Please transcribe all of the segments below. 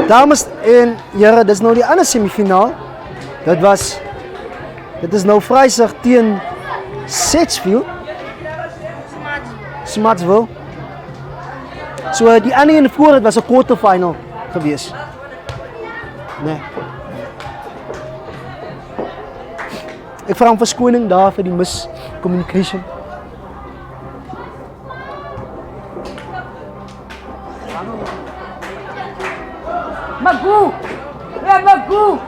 Dames en heren, dit is nou die ander semifinaal. Dit is nou Vrydag teen Sedgefield. Smutsville. So die ander een voor, dit was 'n quarterfinal gewees. Nee. Ek vra om verskoning daar vir die miscommunication. Magoo! Ja, Magoo!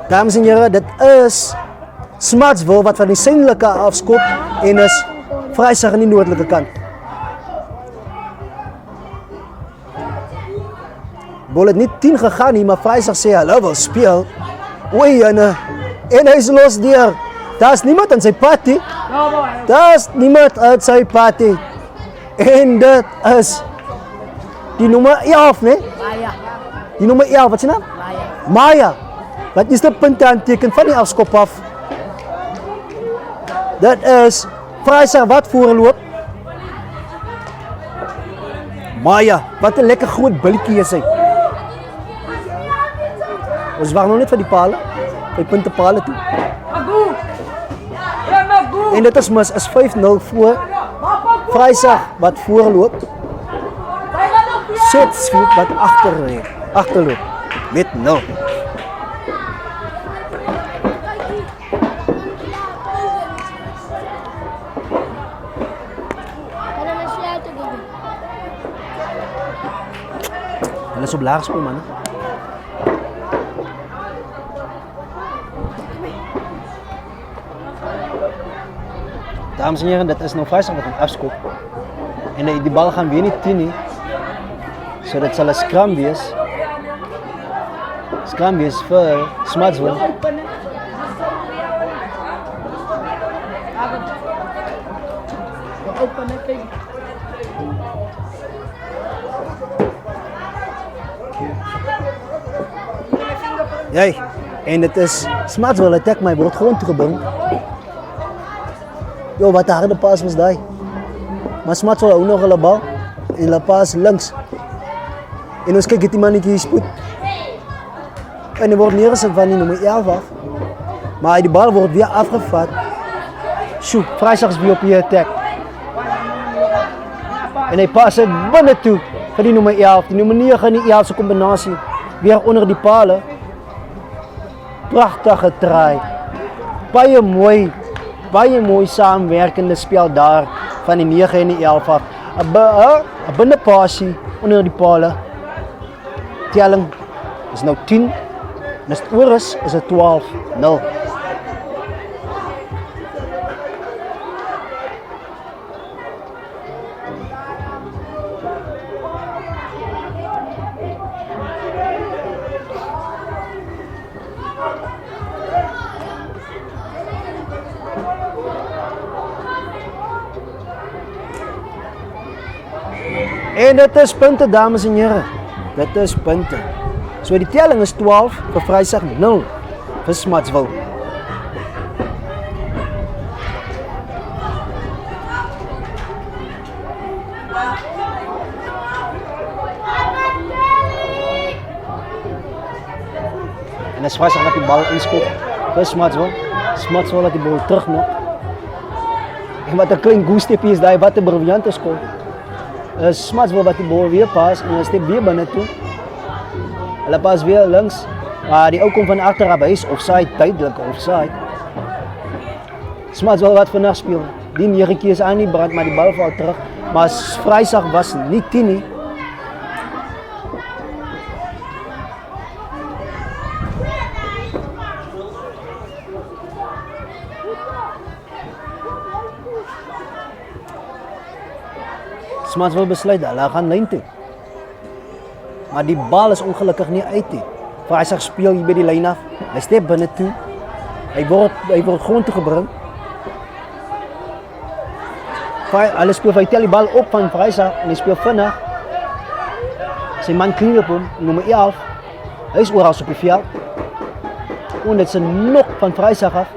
Dames en heren, dit is Smutsville wat van die suidelike afskop en is Vrydag aan die noordelike kant. Bol het nie 10 gegaan nie, maar Vrydag sê hulle wil speel. Oei, en hy is los deur. Daar's niemand aan sy pad nie. Daar's niemand aan sy pad nie. En dit is die nommer 11, nee? Maya. Die nommer 11, wat is die naam? Maya. Wat is die punte aanteken van die afskop af? Dit is Vrydag wat voorloop. Maya, wat 'n lekker groot billetjie is hy. Ons wag nog net vir die pale. Hy punte pale toe. Magoo! Ja, Magoo! En dit is mis is 5-0 voor Vrydag wat voorloop. Sedgefield wat agterloop met 0. Hulle is op laagskool, man. Dames en heren, dit is nou Vrydag wat aan afskop. En die bal gaan weer nie 10 nie. So dit sal 'n scrum wees. Scrum wees vir Smutsville. Jy, en dit is Smutsville attack my word grond toe gebring. Jo, wat 'n harde pas was daai. Maar Smutsville hou nog hulle bal en hulle pas links. En ons kyk dit die mannetjie spoed. En hy word neergesit van die nommer 11 af. Maar die bal word weer afgevat. Sjoe, Vrydag is weer op die attack. En hy pas dit binne toe vir die nommer 11. Die nommer 9 en die 11 se kombinasie weer onder die pale. Pragtige try. Baie mooi saamwerkende spel daar van die 9 en die 11 af. 'n binnepasie onder die pale. Telling is nou 10. En as dit oor is dit 12-0. En dit is punte, dames en heren. Dit is punte. So die telling is 12 vir Vrydag 0 vir Smutsville. En as Vrydag wat die bal inskop vir Smutsville. Smutsville laat die bal terugmaak. En wat 'n klein goestepie is daai, wat 'n briljante skop. Smutsville wat die bal weer pas en hy stap weer binne toe. Hulle pas weer links, maar die ou kom van agter af, hy is offside, duidelik offside. Smutsville wat vandag speel, die 9 keer is aan die brand, maar die bal val terug. Maar Vrydag was nie 10 nie. Smutsville besluit, hulle gaan lyn toe. Maar die bal is ongelukkig nie uit nie. Vrydag speel hier by die lyn af. Hy stap binne toe. Hy word grond toe gebring. Hulle speel, hy tel die bal op van Vrydag en hy speel vinnig. Zijn man clean op hem, nummer 11. Hij is oral op het veld. En het is een knock van Vrijzag af.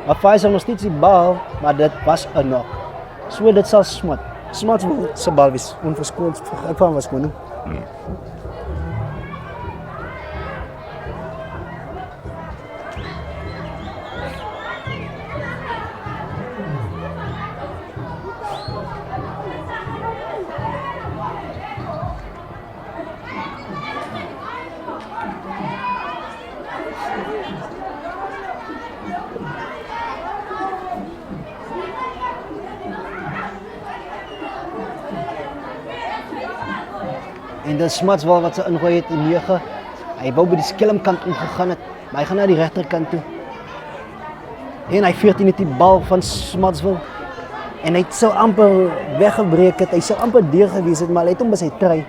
Maar Vrijzag nog steeds die bal, maar dat was een knock. Zo dat zal Smart. Smart wil zijn bal wees, onverskoond, van was gewoon. En de Smartswal wat ze ingooi het in 9. Hij wou bij die skelmkant omgegaan het, maar hij gaat naar die rechterkant toe. En hij 14 het die bal van Smartswal. En hij zou amper weggebreek het, hij zou amper deur gewees het, maar hij het om bij sy try.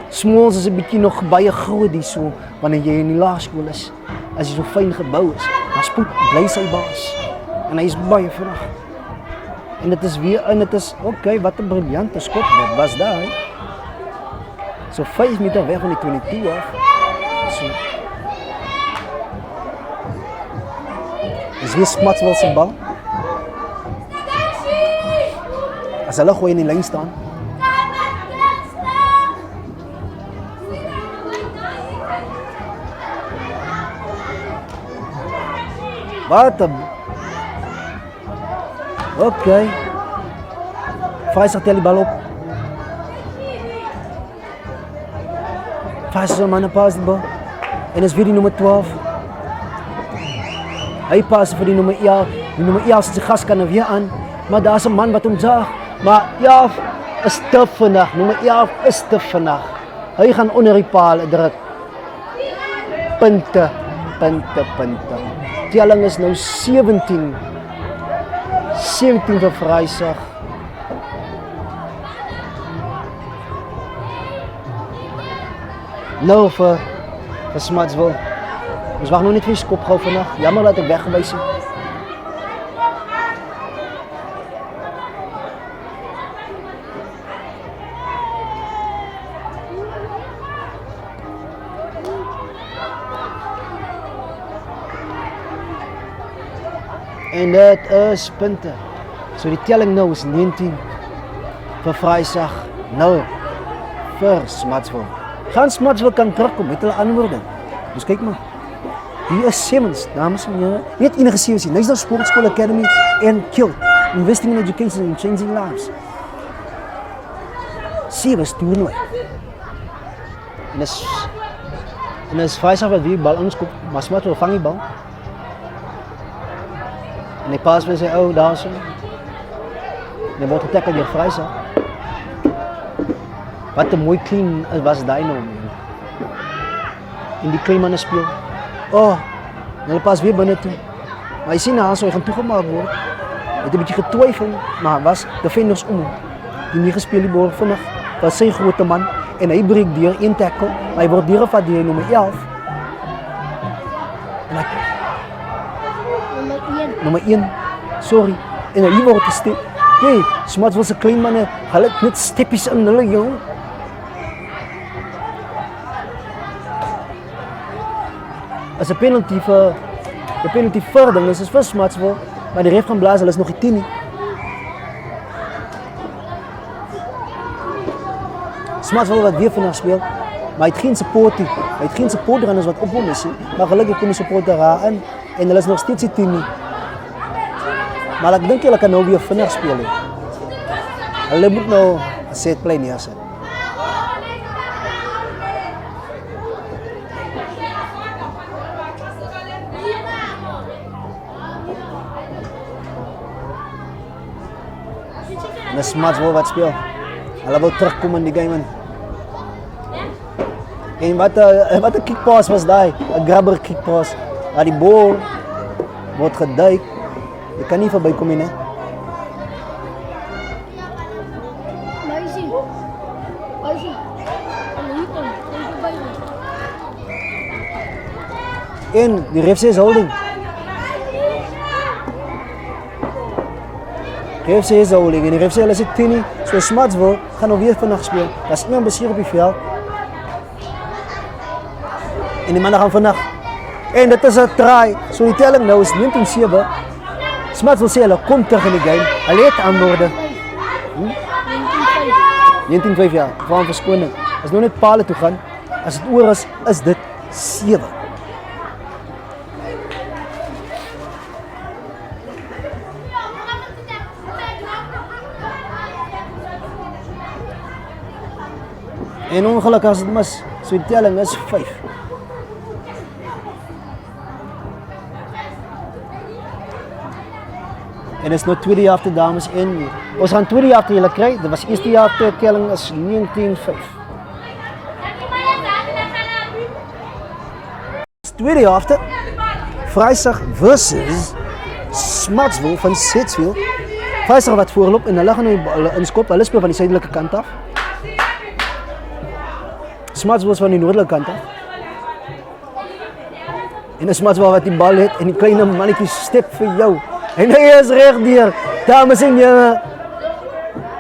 Smalls is 'n bietjie nog baie groot hier so, wanneer jy in die laerskool is. As jy so fyn gebou is, dan spoed bly sy baas. En hy is baie vinnig. En dit is weer in, dit is, oké, wat 'n briljante skot, wat was daar, hè? So 5 meter weg van die 22 af. So. Is weer Smartswal se bal. As hulle gooi in die lyn staan. Wat 'n oké. Vrijzag tel die bal op. Vrijzag zijn man paas die bal. En is weer die nummer 12. Hij paast voor die nummer 11. Die nummer 11 zet zijn gaskannen weer aan. Maar daar is een man wat hem zag. Maar 11 is te vannacht. Nummer 11 is te vannacht. Hij gaat onder die palen druk. Punten, punten, punten. Telling is nou 17. 17 vir Vryzag. Nou vir Smartswal. Ons wag nog net vir die skop gou vandag. Jammer dat ek weggewys het. En dit is punte. So die telling nou is 19 vir Vryzag, 0 vir Smartswal. Gaan Smartswal kan terugkom met hulle antwoorde. Dus kyk maar. Hier is Simmons, dames en heren. Niet enige CFC, National Sports School Academy en KIL. Investing in Education and Changing Lives. Serious toernooi. En is Vryzag wat weer bal inskop, maar Smartswal vang die bal. En hij paas bij zijn oude daar zo. En hij wordt getackeld door Vryzag. Wat een mooi clean was die nou. In die clean mannen speel. Oh, en hij paas weer binnen toe. Maar je ziet nou, zo hij gaan toegemaakt worden. Hij heeft een beetje getwijfeld, maar was defenders om. Die niet gespeeld die bal vandaag. Dat is zijn grote man. En hij breekt die 1 tackle, maar hij wordt diergevat die nummer 11. En hij nummer 1, sorry. En hier wordt gestip. Hey, Smartswal se klein manne, hulle het net steppies in hulle jong. As 'n penalty vir die penalty vir ding is vir Smartswal, maar die ref gaan blaas, hulle is nog nie 10 nie. Smartswal wat weer vandag speel, maar hy het geen support nie. Hy het geen support runners wat op hom is nie. Maar gelukkig kom die support daar in en hulle is nog steeds nie 10 nie. Maar ek dink hulle kan nou weer vinnig speel. Hulle moet nou 'n set play neerset. En dis Smartswal wat speel. Hulle wil terugkom in die game in. En wat 'n kick pass was daai, 'n grabber kick pass. Waar die bal word geduik. Jy kan nie verbykom nie, né? En die ref sê is holding. Geef ze is holding en die geef ze hulle sê 10 nie. So Smutsville gaan nou weer vandag speel. Daar's iemand beseer op die veld. En die manne gaan vandag. En dit is 'n try. So die telling nou is 19-7. Smutsville sê hulle kom terug in die game. Hulle het antwoorde. 19-5 ja, van verskoning. As nou net paal toe gaan, as dit oor is dit 7. En ongelukkig as dit mis, so die telling is 5. En is nou tweede helfte dames en ons gaan tweede helfte julle kry. Dit was eerste helfte telling is 19-5. Tweede helfte Vrydag versus Smutsville van Setsville. Vrydag wat voorloop en hulle gaan nou hulle inskop. Hulle speel van die suidelike kant af. Smutsville van die noordelike kant af. En is Smutsville wat die bal het en die kleine mannetjie step vir jou. En hy is reg deur. Dames en here.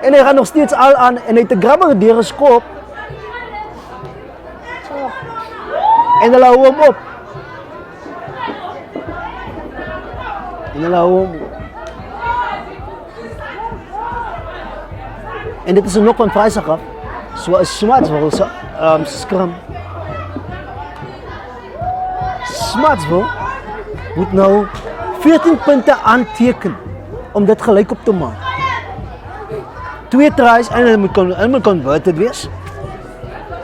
En hy gaan nog steeds al aan en hy het 'n grabber deur geskop. En hulle hou hom op. En hulle hou hom. En dit is 'n nok van Vrydag af. So is Smutsville se scrum. Smutsville moet nou 14 punte aanteken om dit gelyk op te maak. 2 tries en hulle moet converted wees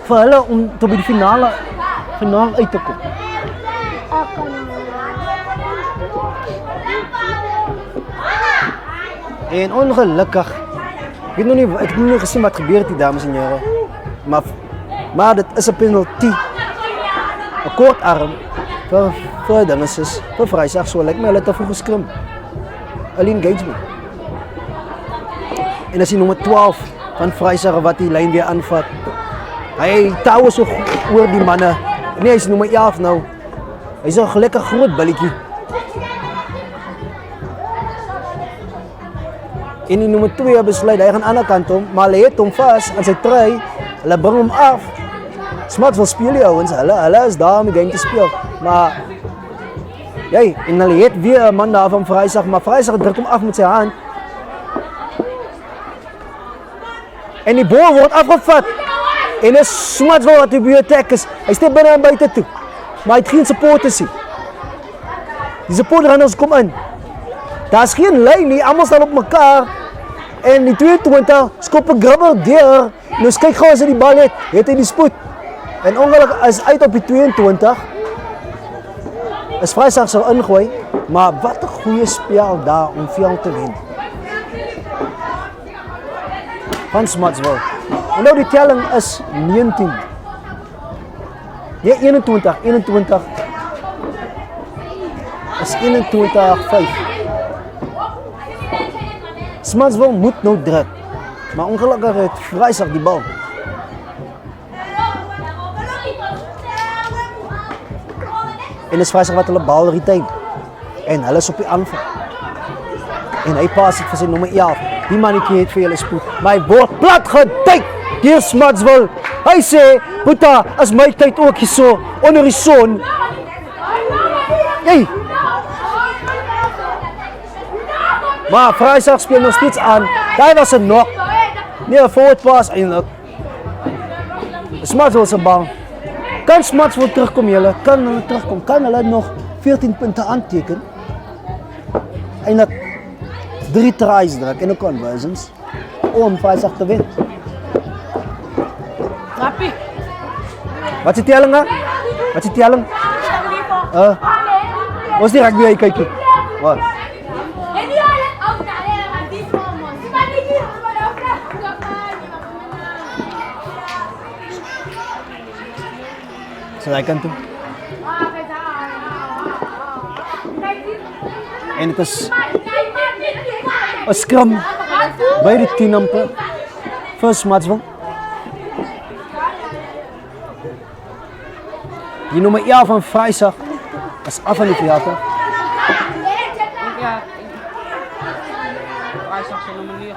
vir hulle om tot by die finaal uit te kom. En ongelukkig ek het nog nie gesien wat gebeur het die dames en here. Maar dit is 'n penalty. 'n Kort arm vir dinges vir Vrydag, so lyk my hulle te vroeg geskrim. Early engagement. En as die nommer 12 van Vrydag wat die lyn weer aanvat. Hy tou so oor die manne. Nee, hy's nommer 11 nou. Hy's 'n gelukkige groot billetjie. En die nommer 2 besluit hy gaan aan die ander kant om, maar hy het hom vas aan sy trui. Hulle bring hom af. Smutsville speel die ouens, hulle is daar om die game te speel. Maar en hulle het weer 'n man daar van Vrydag, maar Vrydag druk hom af met sy hand. En die bal word afgevat. En is Smutsville wat die attack is. Hy stap binne en buite toe. Maar hy het geen supporters nie. Die supporters kom in. Daar's geen lyn nie, almal staan op mekaar. En die 22 skop 'n grabber deur. Nou kyk gou as hy die bal het hy die spoed. En ongelukkig is uit op die 22. Is Vrydag sou ingooi, maar wat 'n goeie spel daar om veld te wen. Van Smutsville. En nou die telling is 19. Nee, 21 is 21-5. Smutsville moet nou druk. Maar ongelukkig het Vrydag die bal. En is Vrydag wat hulle bal retain. En hulle is op die aanval. En hy pas dit vir sy nommer 11. Die mannetjie het vir julle spoed. Maar hy word plat getyk deur Smutsville. Hy sê, "Boeta, as my tyd ook hierso onder die son." Maar Vrydag speel nog steeds aan. Daai was 'n knock. Nee, 'n forward pass eintlik. Smutsville se bal. Kan Smutsville terugkom julle? Kan hulle terugkom? Kan hulle nog 14 punte aanteken? Eintlik 3 tries druk en 'n conversions om Vrydag te wen. Rapi. Wat is die telling nou? Wat is die telling? Ons die rugby kykie. Wat? So hy kan toe. En dit is 'n scrum by die 10 amper vir Smutsville. Die nommer 11 van Vrydag is af van die veld. Ja. Vrijdag zijn nummer 9.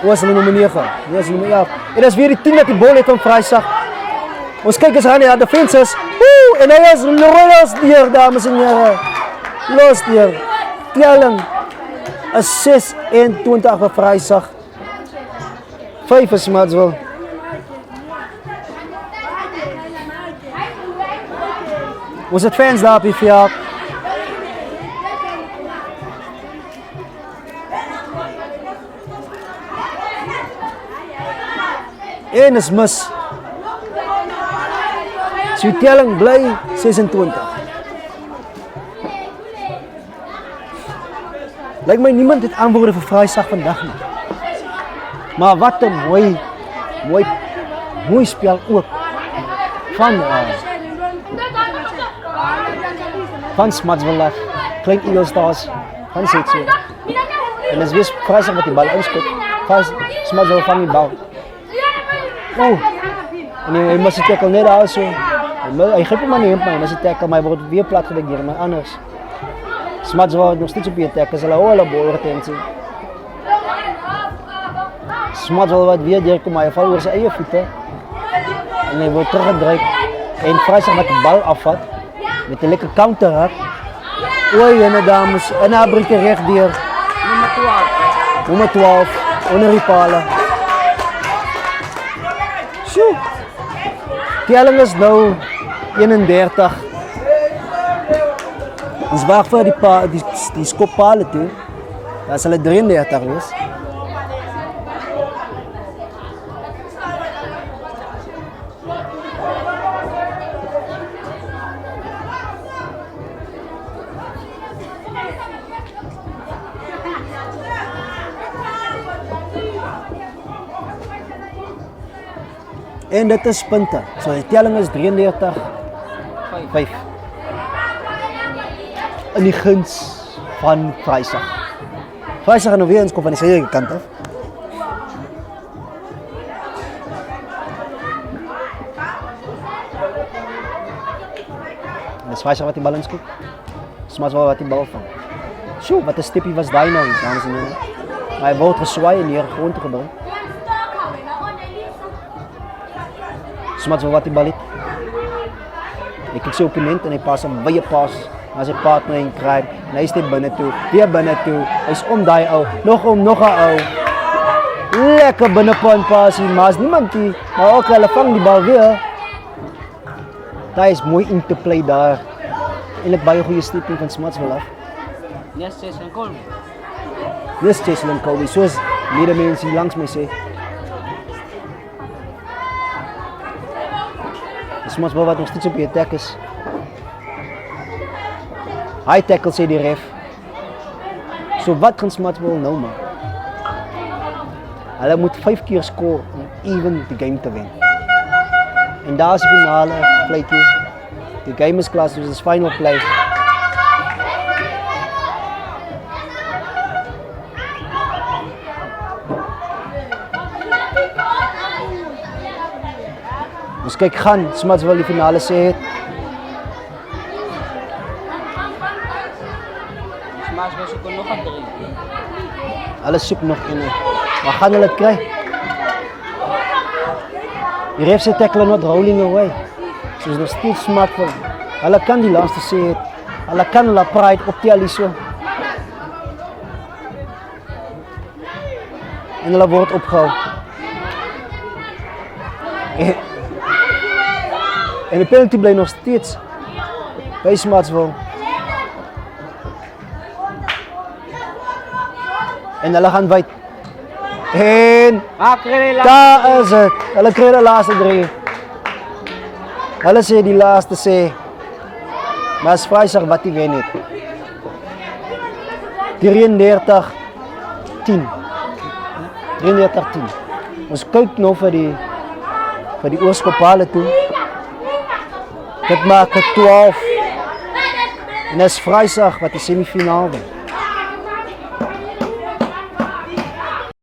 Hoe is hulle nummer 9? Nee, is nummer 11. En dat is weer die 10 dat die bal het om vrijdag. Ons kyk eens aan die defenses. Woe! En hy is los deur, dames en heren. Los deur. Telling. Is 26 vir vrijdag. 5 is Smutsville. Ons het fans daar op die veld. En is mis. So die telling bly 26. Lyk my niemand het antwoorde vir Vrydag vandag nie. Maar wat 'n mooi spel ook van Smutsville af. Klein Eagles Stars van Setso. En dis weer Vrydag wat die bal inskop. Smutsville vang die bal. Oh. En hy moet die tackle net daar so. Hy gryp hom maar nie, maar as die tackle maar word weer plat gedek deur my anders. Smutsville nog steeds op die tackle, hulle hou hulle bal retensie. Smutsville wat weer deurkom, hy val oor sy eie voete. En hy word teruggedryf. En Vrydag wat die bal afvat met 'n lekker counter hak. Oei, en dames, en hy breek reg deur. Nummer 12 onder die pale. Sjoe. Telling is nou 31. Ons wag vir die skoppale toe. Dan sal dit 33 wees. En dit is punte. So die telling is 33-5. In die guns van Vrydag. Vrydag gaan nou weer inskop van die syde kant af. En dis Vrydag wat die bal inskop. Smutsville wat die bal vang. Sjoe, wat 'n steppie was daai nou, dames en here. Hy word geswaai en hier grond toe gebring. Smutsville wat die bal het. Hy kyk sy opponent en hy pas 'n wye pas na sy partner en kry. En hy steek binne toe, weer binne toe. Hy's om daai ou, nog 'n ou. Lekker binnepunt pasie, maar is niemand die. Maar ook hulle vang die bal weer. Daai is mooi in te play daar. Eintlik baie goeie stepping van Smutsville af. Yes, Jason Colby. Dis Jason Colby, soos medemense hier langs my sê. Smutsville wat nog steeds op die attack is. High tackle sê die ref. So wat gaan Smutsville nou maak? Hulle moet 5 keer score om even die game te wen. En daar is die finale fluitjie. Die game is klaar, soos is final play. Ons kyk gaan Smutsville die finale sê het. Smutsville soek nog 'n 3. Hulle soek nog een. Maar gaan hulle dit kry? Die ref sê tackle not rolling away. So is nog steeds Smutsville. Hulle kan die laaste sê het. Hulle kan hulle pride optel hier so. En hulle word opgehou. En die penalty bly nog steeds by Smutsville. En hulle gaan wyd. En daar is het. Hulle kry die laaste 3. Hulle sê die laaste sê. Maar is Vrydag wat die wen het. 33-10. 33-10. Ons kyk nou vir die oorskopale toe. Dit maak het 12. En dis Vrydag wat die semifinaal wen.